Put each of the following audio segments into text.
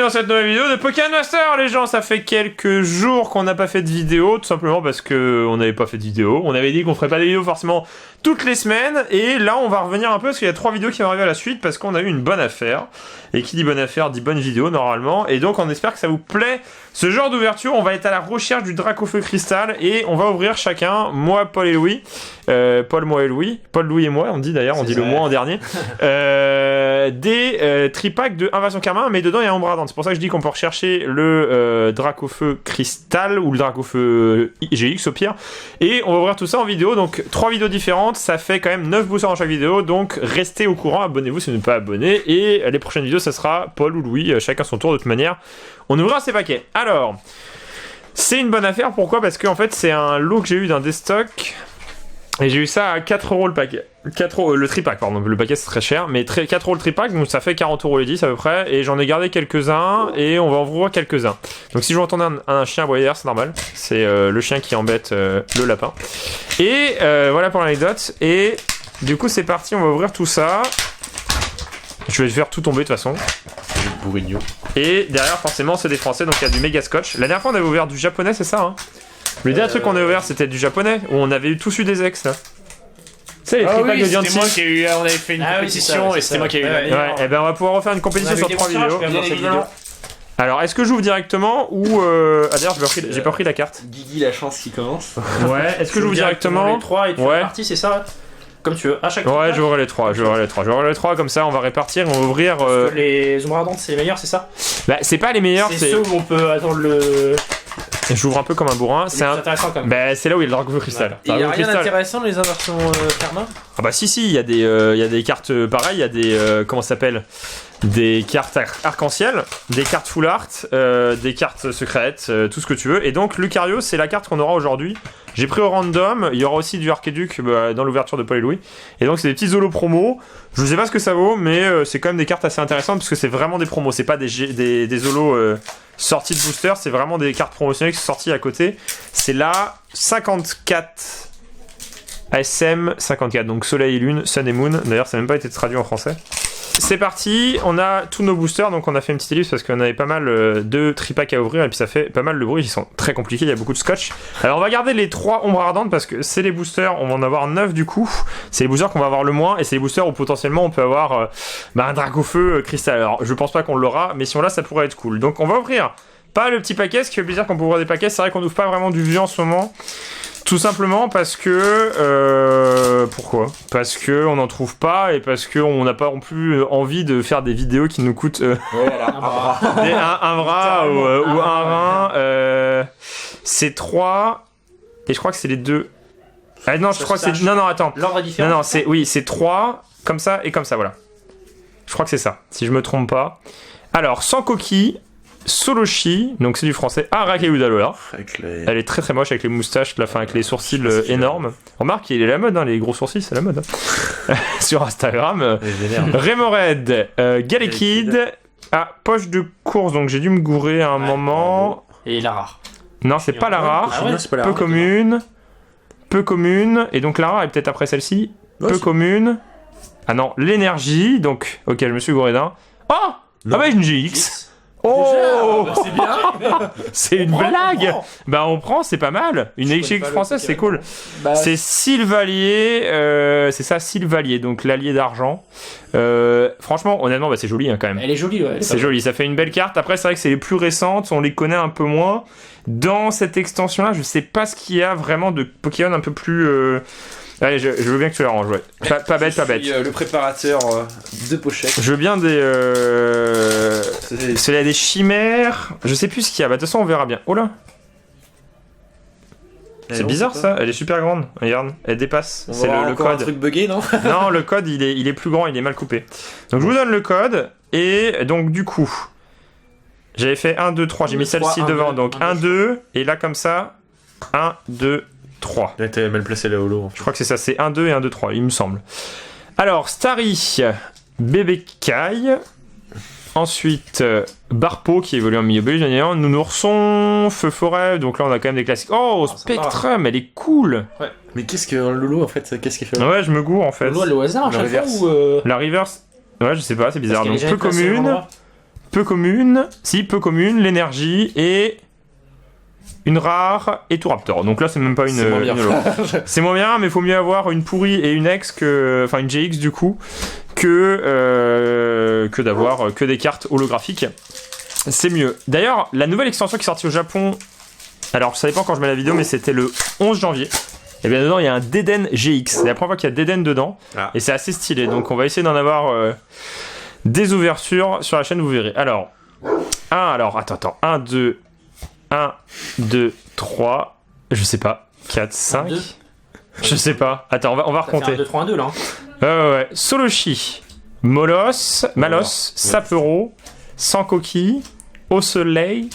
dans cette nouvelle vidéo de Pokémon Master, les gens. Ça fait quelques jours qu'on n'a pas fait de vidéo, tout simplement parce qu'on n'avait pas fait de vidéo. On avait dit qu'on ferait pas des vidéos forcément toutes les semaines, et là on va revenir un peu parce qu'il y a 3 vidéos qui vont arriver à la suite parce qu'on a eu une bonne affaire. Et qui dit bonne affaire dit bonne vidéo normalement, et donc on espère que ça vous plaît. Ce genre d'ouverture, on va être à la recherche du Dracofeu Cristal et on va ouvrir chacun, moi, Paul et Louis, Paul, moi et Louis, Paul, Louis et moi, on dit d'ailleurs, on dit le moi en dernier, des tripacks de Invasion Karma, mais dedans il y a Ombre Ardente. C'est pour ça que je dis qu'on peut rechercher le Dracofeu Cristal ou le Dracofeu GX au pire, et on va ouvrir tout ça en vidéo. Donc 3 vidéos différentes, ça fait quand même 9 boosters dans chaque vidéo, donc restez au courant, abonnez-vous si vous n'êtes pas abonné, et les prochaines vidéos ça sera Paul ou Louis, chacun son tour. De toute manière on ouvrira ces paquets. Alors c'est une bonne affaire, pourquoi? Parce que en fait c'est un lot que j'ai eu d'un destock et j'ai eu ça à 4€ le paquet, 4€ le tripack, pardon, le paquet c'est très cher, mais 4€ le tripack, donc ça fait 40€ les 10 à peu près, et j'en ai gardé quelques-uns et on va en voir quelques-uns. Donc si je vous entendez un chien aboyer, c'est normal, c'est le chien qui embête le lapin. Et voilà pour l'anecdote, et du coup c'est parti, on va ouvrir tout ça. Je vais faire tout tomber de toute façon. Bourrigno. Et derrière, forcément, c'est des français, donc il y a du méga scotch. La dernière fois, on avait ouvert du japonais, c'est ça, hein? Le dernier truc qu'on a ouvert, c'était du japonais, où on avait tous eu des ex, là. Tu sais, les tripacks de Diancie. C'était moi qui ai eu, on avait fait une compétition, et c'était moi qui ai eu la meilleure. Ouais, et ben on va pouvoir refaire une compétition sur 3 vidéos. Alors, est-ce que j'ouvre directement ou. Ah, d'ailleurs, j'ai pas pris la carte. Guigui, la chance qui commence. Ouais, est-ce que j'ouvre directement les 3 et tu ouais. parti, c'est ça? Comme tu veux, à chaque fois. Ouais, j'aurai les 3, j'aurai les 3, comme ça on va répartir, on va ouvrir. Parce que les ombres ardentes c'est les meilleurs, c'est ça? Bah, c'est pas les meilleurs, c'est ceux où on peut attendre le. J'ouvre un peu comme un bourrin, c'est intéressant quand même. Bah, c'est là où il y a le Dracofeu Cristal. Il y a rien d'intéressant dans les inversions Karma? Ah, bah, si, il y a des cartes pareilles, il y a des. Comment ça s'appelle? Des cartes arc-en-ciel, des cartes full art, des cartes secrètes, tout ce que tu veux. Et donc Lucario, c'est la carte qu'on aura aujourd'hui. J'ai pris au random, il y aura aussi du Archiduc dans l'ouverture de Paul et Louis. Et donc c'est des petits holos promo. Je sais pas ce que ça vaut, mais c'est quand même des cartes assez intéressantes parce que c'est vraiment des promos. C'est pas des holos sortis de booster, c'est vraiment des cartes promotionnelles qui sont sorties à côté. C'est la 54 ASM 54, donc Soleil et Lune, Sun et Moon. D'ailleurs, ça n'a même pas été traduit en français. C'est parti, on a tous nos boosters, donc on a fait une petite ellipse parce qu'on avait pas mal de tripacks à ouvrir et puis ça fait pas mal de bruit, ils sont très compliqués, il y a beaucoup de scotch. Alors on va garder les 3 ombres ardentes parce que c'est les boosters, on va en avoir 9 du coup, c'est les boosters qu'on va avoir le moins et c'est les boosters où potentiellement on peut avoir un Dracofeu Cristal. Alors je pense pas qu'on l'aura, mais si on l'a ça pourrait être cool. Donc on va ouvrir pas le petit paquet, ce qui fait plaisir qu'on peut ouvrir des paquets, c'est vrai qu'on ouvre pas vraiment du vieux en ce moment. Tout simplement parce que... pourquoi? Parce qu'on n'en trouve pas et parce qu'on n'a pas non plus envie de faire des vidéos qui nous coûtent un bras ou un rein. C'est 3... Et je crois que c'est les 2... Ah non, je crois que c'est... Non, attends. L'ordre est différent. Non, c'est 3, comme ça et comme ça, voilà. Je crois que c'est ça, si je me trompe pas. Alors, sans coquille... Soloshi, donc c'est du français, Arakehudalola. Elle est très très moche avec les moustaches, avec les sourcils énormes. Remarque, il est la mode, hein, les gros sourcils, c'est la mode. Hein. Sur Instagram. Remoraid, Galekid, poche de course, donc j'ai dû me gourer à un moment. Et la rare. Non, c'est pas la rare, peu commune, et donc la rare est peut-être après celle-ci. Peu commune. Ah non, l'énergie, donc, ok, je me suis gouré d'un. Oh! Ah bah une GX. Oh, déjà, c'est bien. C'est une blague. Bah on prend, c'est pas mal. Une échec française, c'est cool. C'est Sylvalier, c'est ça, Sylvalier, donc l'allié d'argent. Franchement, honnêtement, c'est joli hein, quand même. Elle est jolie, ouais. C'est joli, ça fait une belle carte. Après, c'est vrai que c'est les plus récentes, on les connaît un peu moins. Dans cette extension-là, je sais pas ce qu'il y a vraiment de Pokémon un peu plus. Allez, je veux bien que tu les ranges, ouais. Pas bête. Le préparateur de pochette. Je veux bien des. Il y a des chimères. Je sais plus ce qu'il y a. Bah, de toute façon, on verra bien. Oh là! C'est bizarre ça, elle est super grande. Regarde, elle dépasse. C'est le code. Un truc buggé, non? Non, le code il est plus grand, il est mal coupé. Donc je vous donne le code. Et donc du coup, j'avais fait 1, 2, 3. J'ai mis celle-ci devant. Donc 1, 2. Et là, comme ça, 1, 2, 3. Là, t'avais mal placé la holo. En fait. Je crois que c'est ça, c'est 1, 2 et 1, 2, 3, il me semble. Alors, Starry, Bébé Kai. Ensuite, Barpo qui évolue en milieu belge, Nounourson, Feu Forêt, donc là on a quand même des classiques. Oh, Spectrum, elle est cool! Ouais. Mais qu'est-ce que Lolo en fait? Qu'est-ce qu'il fait? Ouais, je me gourre en fait. Lolo, elle est au hasard à chaque fois ou La reverse. Ouais, je sais pas, c'est bizarre. Donc peu commune. peu commune. Si, peu commune, l'énergie et une rare et tout raptor. Donc là, c'est même pas une. C'est moins bien. une holo. C'est moins bien, mais il faut mieux avoir une pourrie et une X que. Enfin, une GX du coup, que d'avoir que des cartes holographiques. C'est mieux. D'ailleurs, la nouvelle extension qui est sortie au Japon. Alors, ça dépend quand je mets la vidéo, mais c'était le 11 janvier. Et bien dedans, il y a un Deden GX. C'est la première fois qu'il y a Deden dedans. Ah. Et c'est assez stylé. Donc, on va essayer d'en avoir des ouvertures sur la chaîne, vous verrez. Alors, attends. 1, 2, 3. Je sais pas. 4, 5. 2. Je sais pas. Attends, on va recompter. 1, 2, 3, 1, 2 là. Ouais. Soloshi, Malos, Sapero, Sans Coquille, Au Soleil.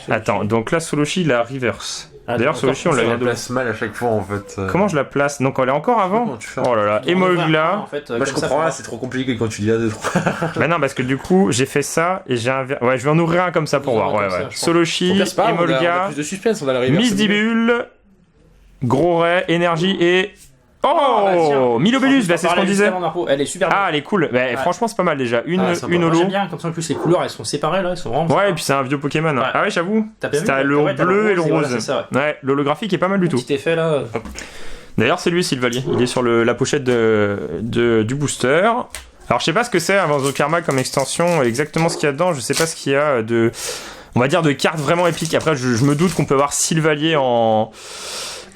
Attends, donc là, Soloshi, la reverse. D'ailleurs, Soloshi, on Je l'a la bien place mal à chaque fois en fait. Comment je la place? Donc, elle est encore avant? Comment tu fais? Oh là là, Emolga. En fait, Moi je comprends pas, c'est trop compliqué quand tu dis à 2 3. Bah non, parce que du coup, j'ai fait ça et j'ai un. Ouais, je vais en ouvrir un comme ça pour voir. Ouais. Soloshi, On a Emolga, plus de suspense, on a la reverse. Miss Dibule, Gros Ray, Énergie et. Oh, Milobellus, bah, c'est ce qu'on disait. Elle est super belle. Ah, elle est cool. Bah, franchement, c'est pas mal déjà. Une sympa. Moi, holo. j'aime bien, comme ça en plus les couleurs elles sont séparées là, elles sont vraiment. Ouais, sympas. et puis c'est un vieux Pokémon. Ouais. Ah ouais, j'avoue. T'as bien vu, C'était le ouais, t'as bleu et le voilà, rose. c'est ça, Ouais, l'holographique est pas mal du tout. Petit effet là. D'ailleurs, c'est lui, Sylvalier. Il est sur la pochette du booster. Alors, je sais pas ce que c'est Avanzo Karma comme extension, exactement ce qu'il y a dedans. Je sais pas ce qu'il y a de. On va dire de cartes vraiment épiques. Après, je me doute qu'on peut avoir Sylvalier en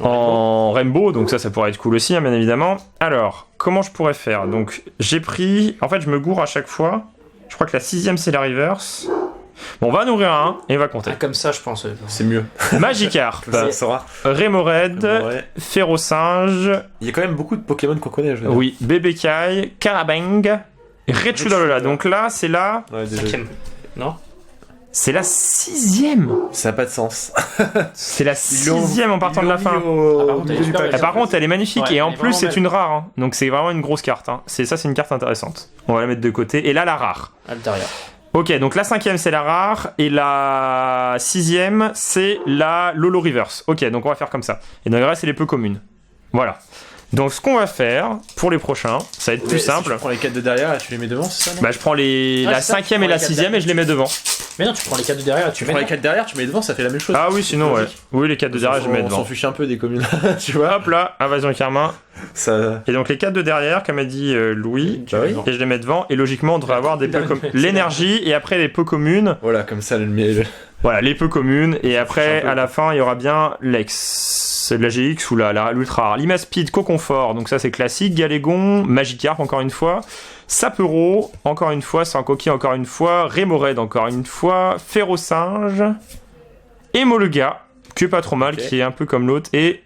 Rainbow, donc ça pourrait être cool aussi, hein, bien évidemment. Alors, comment je pourrais faire? Donc, j'ai pris. En fait, je me gourre à chaque fois. Je crois que la 6ème, c'est la reverse. Bon, on va en ouvrir un et on va compter. Ah, comme ça, je pense. C'est mieux. Magikarp, Ça saura. Rémored, Ouais. Férosinge, Il y a quand même beaucoup de Pokémon qu'on connaît, je veux dire. oui, Bebekai, Karabang, Rechudalola. Donc là, c'est la. Ouais, déjà. 5ème. Non? C'est la 6ème. Ça n'a pas de sens. C'est la 6ème en partant de la fin. Ah, par contre, elle est super belle. Par contre, elle est magnifique Ouais, et en elle est plus, vraiment c'est belle. une rare. Hein. Donc, c'est vraiment une grosse carte. Hein. C'est une carte intéressante. On va la mettre de côté. Et là, la rare. Altaria. Ok, donc la 5ème, c'est la rare. Et la 6ème, c'est la Lolo Reverse. Ok, donc on va faire comme ça. Et dans le reste, c'est les peu communes. Voilà. Donc, ce qu'on va faire pour les prochains, ça va être plus simple. Si tu prends les 4 de derrière et tu les mets devant, c'est ça, non? Bah, je prends la c'est ça, 5ème et tu la prends les 6ème et je les mets devant. Mais non, tu prends les 4 de derrière, tu Tu mets. prends les 4 derrière, tu mets devant, ça fait la même chose. Ah oui, sinon, ouais. Logique. Oui, les 4 de derrière, je les mets On s'en devant. fiche un peu des communes, tu vois. Hop là, invasion Karma. Ça. Et donc les 4 de derrière, comme a dit Louis, Bah oui. et je les mets devant. Et logiquement, on devrait avoir des peu l'énergie et après les peu communes. Voilà, comme ça, Voilà, les peu communes. Et après, à la fin, il y aura bien l'ex, la GX ou l'ultra rare. Limaspide, Coconfort, donc ça c'est classique. Galégon, Magikarp, encore une fois. Sapero, encore une fois. Sans Coquille, encore une fois. Rémored, encore une fois. Férosinge. Emolga, qui est pas trop mal, qui est un peu comme l'autre. Et.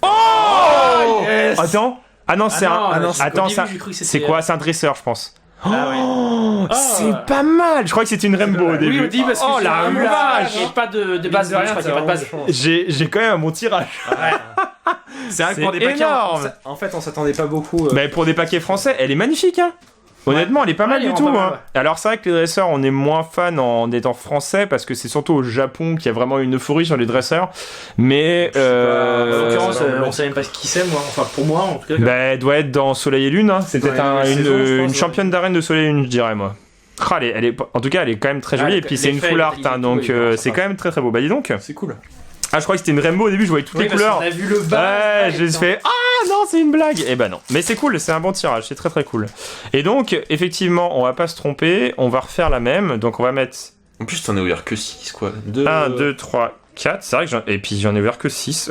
Oh yes. Attends. Ah non, c'est attends, c'est quoi? C'est un dresseur, je pense. Ah ouais. Oh, c'est pas mal. Je crois que c'était une Rainbow au début. Oui, au début, parce que oh la vache. il n'y a pas de base, je crois qu'il n'y a pas de base. J'ai quand même un bon tirage. C'est vrai que pour des énorme. paquets, en fait, on s'attendait pas beaucoup. Mais pour des paquets français, elle est magnifique, hein. Honnêtement, elle est pas mal elle du est tout. vraiment Hein. pas mal, Alors, c'est vrai que les dresseurs, on est moins fan en étant français parce que c'est surtout au Japon qu'il y a vraiment une euphorie sur les dresseurs. Mais. En l'occurrence, non, on sait même pas qui c'est, moi. Enfin, pour moi, en tout cas. Bah, elle doit être dans Soleil et Lune. Hein. C'est peut-être une championne d'arène de Soleil et Lune, je dirais, moi. Ah, elle est, en tout cas, elle est quand même très jolie. Et puis, c'est une full art, hein, donc c'est quand même très très beau. Bah, dis donc. C'est cool. Ah, je crois que c'était une Rainbow au début, je voyais toutes les couleurs. On a vu le bas. Ouais, j'ai fait ah non, c'est une blague. Et bah non. Mais c'est cool, c'est un bon tirage, c'est très très cool. Et donc, effectivement, on va pas se tromper, on va refaire la même. Donc, on va mettre En plus, t'en as ouvert que 6, quoi. 1, 2, 3, 4. C'est vrai que et puis j'en ai ouvert que 6.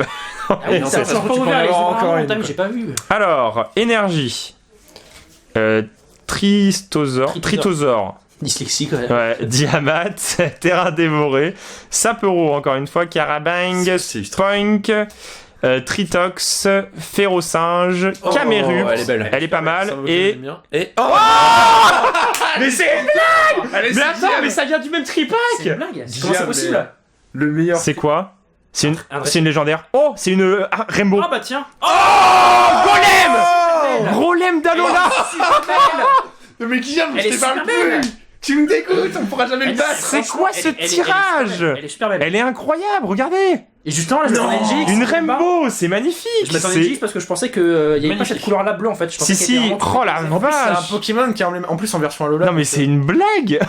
Ah oui, non, ça, c'est c'est parce que encore tu peux en ouvert, avoir encore encore une. une. J'ai pas vu. Alors, énergie. Tritosaur. Dyslexie quand même. Ouais, Diamat, Terrain dévoré, Sapero encore une fois, Karabang, C'est Spoink, Tritox, Férosinge, Cameru, elle est pas mal, et... Oh Mais c'est une blague. Mais attends, mais ça vient du même C'est une tripack. blague. Comment c'est possible? Le meilleur. C'est quoi? C'est une... Un vrai. c'est une légendaire. Oh, c'est une Rainbow. Ah bah tiens. Golem. Golem d'Alola. Mais Guillaume, Elle je est t'ai pas super plus. belle. Tu me dégoûtes, on pourra jamais le battre. C'est quoi ce tirage? Elle est super belle. Elle est incroyable, regardez. Et justement, là, je m'attendais une GX. Une Rainbow, c'est magnifique. Je m'attendais une GX parce que je pensais qu'il n'y avait pas cette couleur-là bleue en fait. Je pensais Si, qu'elle était si, vraiment oh la En plus, c'est un vache. Pokémon qui est en plus en version Alola. Non, mais c'est une blague.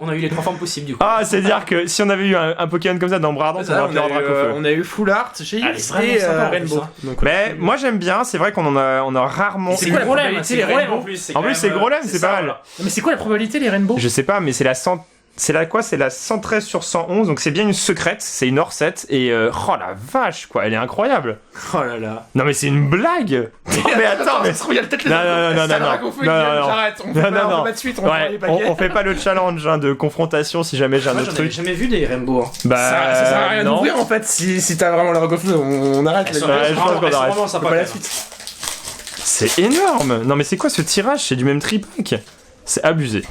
On a eu les 3 formes possibles du coup. Ah, c'est-à-dire que si on avait eu un Pokémon comme ça dans Bras Ardent, on aurait pu avoir Dracofeu. on a eu Full Art, GX Elle est vraiment et sympa, en plus, Rainbow. hein. Donc, Mais moi j'aime bien, c'est vrai qu'on a rarement. C'est quoi la Golem, probabilité c'est les Golem, Rainbow en plus. En plus, c'est Golem, c'est pas mal. Mais c'est quoi la probabilité les Rainbow? Je sais pas, mais c'est la 100. C'est la quoi? C'est la 113 sur 111, donc c'est bien une secrète, c'est une hors 7 et oh la vache quoi, elle est incroyable. Oh là là. Non mais c'est une blague. Non mais attends, mais il y a peut-être les non non non non non. J'arrête, on Non, peut non, pas non. de suite, on va Ouais, les paquets. on fait pas le challenge hein, de confrontation si jamais j'ai un Moi autre j'en avais truc. jamais vu des Rainbow. Bah Ça sert à rien non. d'ouvrir en fait si t'as vraiment la Dracofeu, on arrête Elles sont là. Ouais, je pense qu'on elles sont arrête. vraiment On sympas. peut pas la quand même. suite. C'est énorme. Non mais c'est quoi ce tirage? C'est du même tripack. C'est abusé.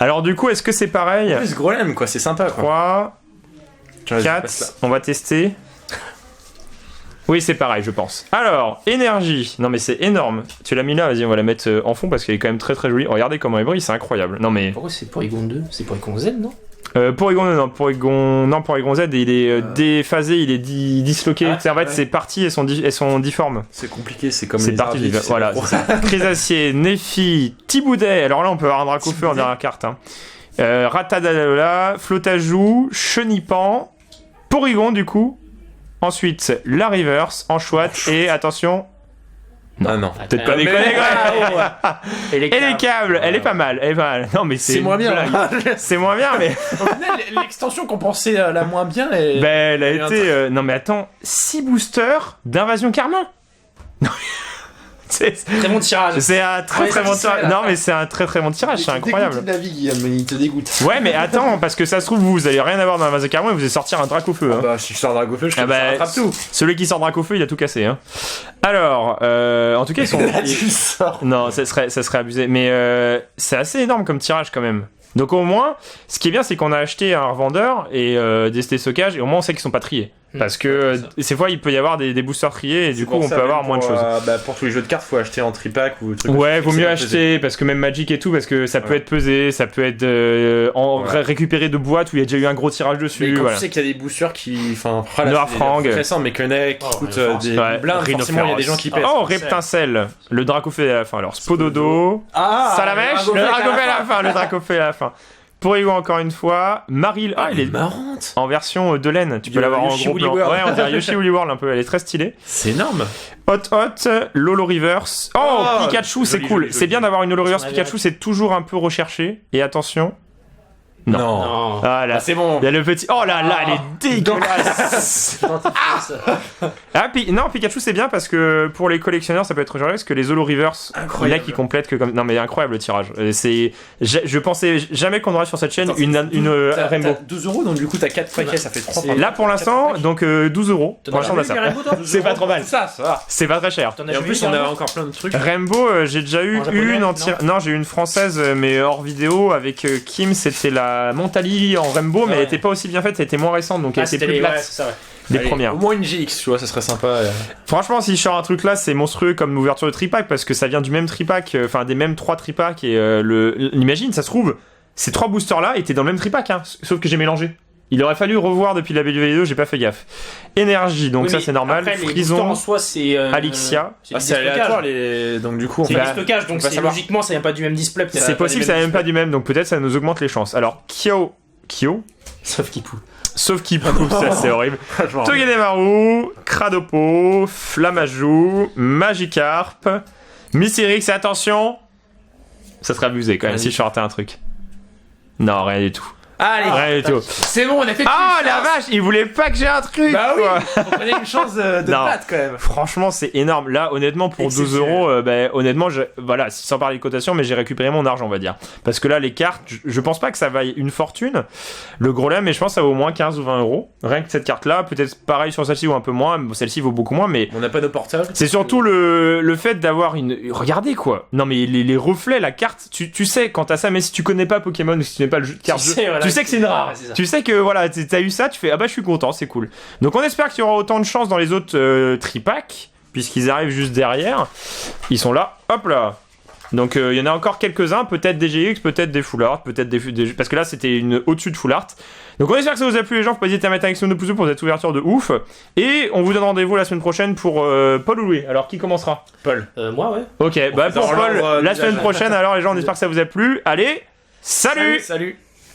Alors du coup, est-ce que c'est pareil? En plus, Golem quoi, c'est sympa quoi. 3, Tiens, vas-y, 4, passe là. on va tester. Oui, c'est pareil, je pense. Alors, énergie. Non, mais c'est énorme. Tu l'as mis là, vas-y, on va la mettre en fond parce qu'elle est quand même très très jolie. Regardez comment elle brille, c'est incroyable. Non, mais. Pourquoi c'est Porygon 2? C'est Porygon Z non? Porygon Z, il est déphasé, il est disloqué. Ah, Tu sais, en fait, ouais. ses parties, elles sont difformes. C'est compliqué, c'est comme C'est les parti, Arvis, c'est voilà. trop. c'est ça. Chrysacier, Néphi, Thiboudet. Alors là, on peut avoir un Dracofeu en dernière carte. Hein. Ratadalola, Flotajou, Chenipan, Porygon du coup. Ensuite, la Reverse, Anchouat et attention. Ah non. Peut-être pas déconner, quoi. Et Et les câbles, elle est pas mal, elle est pas mal. Non mais C'est une moins bien. blague. C'est moins bien, mais Au final, l'extension qu'on pensait la moins bien est. ben, elle a Et un été. Non mais attends, 6 boosters d'invasion Carmin. Non, c'est Très bon tirage. c'est un très Ouais, très bon satisfait, tirage. là. Non mais c'est un très très bon tirage, c'est incroyable. de la vie, Guillaume, il te dégoûte. Ouais mais attends, parce que ça se trouve vous allez rien avoir dans l'invasion Carmin et vous allez sortir un Dracofeu. Hein. Bah, si je sors Dracofeu, je Ah bah, rattrape tout. Celui qui sort Dracofeu, il a tout cassé. Hein. Alors, en tout cas ils sont. Là, tu sors. Non, ça serait abusé. Mais c'est assez énorme comme tirage quand même. Donc au moins, ce qui est bien, c'est qu'on a acheté un revendeur et des SD stockage et au moins on sait qu'ils sont pas triés. Parce que ces fois, il peut y avoir des boosters triés et du coup, on peut avoir moins de choses. Bah, pour tous les jeux de cartes, faut acheter en tripack ou truc. Ouais, vaut C'est mieux pas acheter parce que même Magic et tout, parce que ça peut Ouais. être pesé, ça peut être Ouais. récupéré de boîtes où il y a déjà eu un gros tirage Mais dessus. quand Voilà. tu sais qu'il y a des boosters qui. Enfin, Noir Frang. récent, mais Kennec, qui Oh, coûtent Rhino des Ouais, blindes, Rhino forcément, il y a des Féroce. gens qui pèsent. Oh, Reptincelle, le Dracofeu à la fin. Alors, Spododo, Ah Salamèche, le Dracofeu à la fin, le Dracofeu à la fin. Porygon encore une fois, Maril, ah il est marrante. en version de laine, tu peux l'avoir en Yoshi gros Woolly plan. World. Ouais, on dirait Yoshi Woolly World un peu, elle est très stylée. C'est énorme. Hot, Lolo Reverse. Oh, Oh, Pikachu, c'est joli, cool. joli, C'est bien joli. d'avoir une Holo Reverse J'en avais Pikachu, c'est toujours un peu recherché. Et attention. Non. Non. Ah là, Ah, c'est bon. il y a le petit. Oh là là, elle est dégueulasse. Non, Pikachu c'est bien parce que pour les collectionneurs ça peut être génial parce que les Holo Reverse, Incroyable. là qui complètent que comme. Non mais incroyable le tirage. C'est. Je pensais jamais qu'on aurait sur cette chaîne Attends, une T'as Rainbow. 12€, donc du coup, t'as 4 paquets, ça fait 3 C'est- Là pour l'instant, donc 12 euros. Pour l'instant on a ça. C'est pas trop mal. Ça va. C'est pas très cher. Et en plus, on a encore plein de trucs. Rainbow, j'ai déjà eu En japonais, une en tir. Non, j'ai eu une française, mais hors vidéo avec Kim. C'était la Montali en Rainbow, mais Ouais. elle était pas aussi bien faite. Elle était moins récente, donc elle était plus plate. Des Allez, premières. Au moins une GX, tu vois, ça serait sympa. Franchement, si je sors un truc là, c'est monstrueux comme l'ouverture de tripack parce que ça vient du même tripack, enfin des mêmes 3 tripacks. Et imagine, ça se trouve, ces 3 boosters là étaient dans le même tripack, hein, sauf que j'ai mélangé. Il aurait fallu revoir depuis la vidéo, j'ai pas fait gaffe. Énergie, donc ça c'est normal. Frison, en soi, c'est. Alixia. Ah, c'est aléatoire, donc du coup, on C'est peut. du stockage, donc va c'est savoir. logiquement, ça vient pas du même display. peut-être. C'est possible, ça vient même pas du même, donc peut-être ça nous augmente les chances. Alors, Kyo, Sauf qu'il pousse. sauf qui pousse, ça c'est horrible. Je m'en rappelle. Togedemaru, Cradopo, Flamajou, Magikarp, Missirix, et attention, ça serait abusé quand même si je sortais un truc. Non, rien du tout. Allez, Rien du tout. c'est bon, on a fait. Ah la vache, il voulait pas que j'ai un truc Bah oui, quoi. on prenait une chance de Non. battre quand même. Franchement, c'est énorme. Là, honnêtement, pour 12 euros, honnêtement, voilà, sans parler de cotation, mais j'ai récupéré mon argent, on va dire. Parce que là, les cartes, je pense pas que ça vaille une fortune. Le gros lait, mais je pense que ça vaut au moins 15 ou 20 euros. Rien que cette carte-là, peut-être pareil sur celle-ci ou un peu moins. Bon, celle-ci vaut beaucoup moins, mais On n'a pas nos portables. c'est surtout le fait d'avoir une. Regardez quoi. Non, mais les reflets, la carte, tu sais quand t'as ça, mais si tu connais pas Pokémon ou si tu connais pas le jeu de cartes, Tu sais, voilà, tu sais que c'est une rare. ouais, c'est ça. Tu sais que voilà, t'as eu ça, tu fais ah bah je suis content, c'est cool. Donc on espère qu'il y aura autant de chance dans les autres tripacks, puisqu'ils arrivent juste derrière. Ils sont là, hop là. Donc il y en a encore quelques-uns, peut-être des GX, peut-être des full art, peut-être parce que là c'était une au-dessus de full art. Donc on espère que ça vous a plu les gens, faut pas hésiter à mettre un action de pouce pour cette ouverture de ouf. Et on vous donne rendez-vous la semaine prochaine pour Paul ou Louis. Alors qui commencera? Paul. Moi, ouais. Ok, bah pour Paul, la semaine prochaine, alors les gens, on espère que ça vous a plu. Allez, salut. Salut.